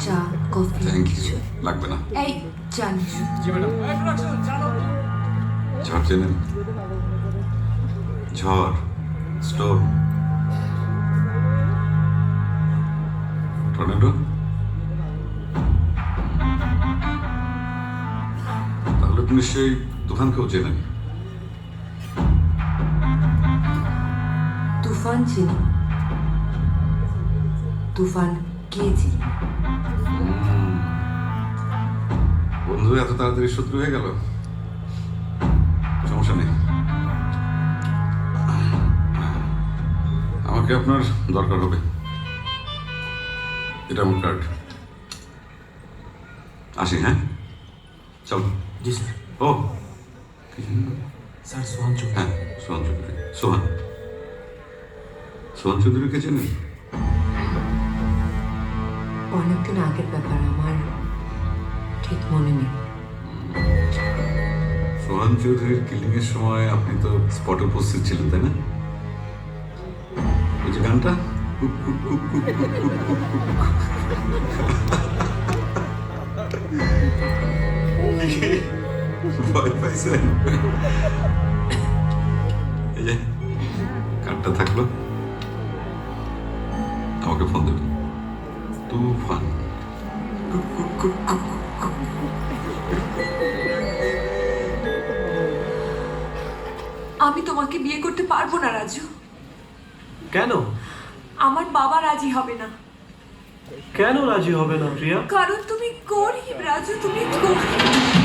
চা coffee thank you লাগবে না এই চা নিস ঝড় চেনেন ঝড় স্টোর টর্নেডো তাহলে তো নিশ্চয়ই তুফানকেও চেনেন তুফান চিনি তুফান কে চিনি বন্ধু এত তাড়াতাড়ি শত্রু হয়ে গেল সমস্যা নেই আমাকে আপনার দরকার হবে এটা আমার কার্ড আসি হ্যাঁ চলো জি স্যার ও স্যার সোহান চৌধুরী হ্যাঁ সোহান চৌধুরী সোহান সোহান চৌধুরীকে চেনেন অনেকদিন আগের ব্যাপার আমার ঠিক মনে নেই সোহান চৌধুরীর কিলিং এর সময় আপনি তো স্পটে উপস্থিত ছিলেন তাই না ওই যে গানটা কুক, কুক, কুক, কুক, কুক, কুক, কুক, কুক। ভয় পাইছেন এই যে কার্ডটা থাকলো আমাকে ফোন দেবেন তুফান কুক, কুক, কুক, কুক, কুক। আমি তোমাকে বিয়ে করতে পারবো না রাজু কেন আমার বাবা রাজি হবে না কেন রাজি হবে না প্রিয়া কারণ তুমি গরিব রাজু তুমি গরিব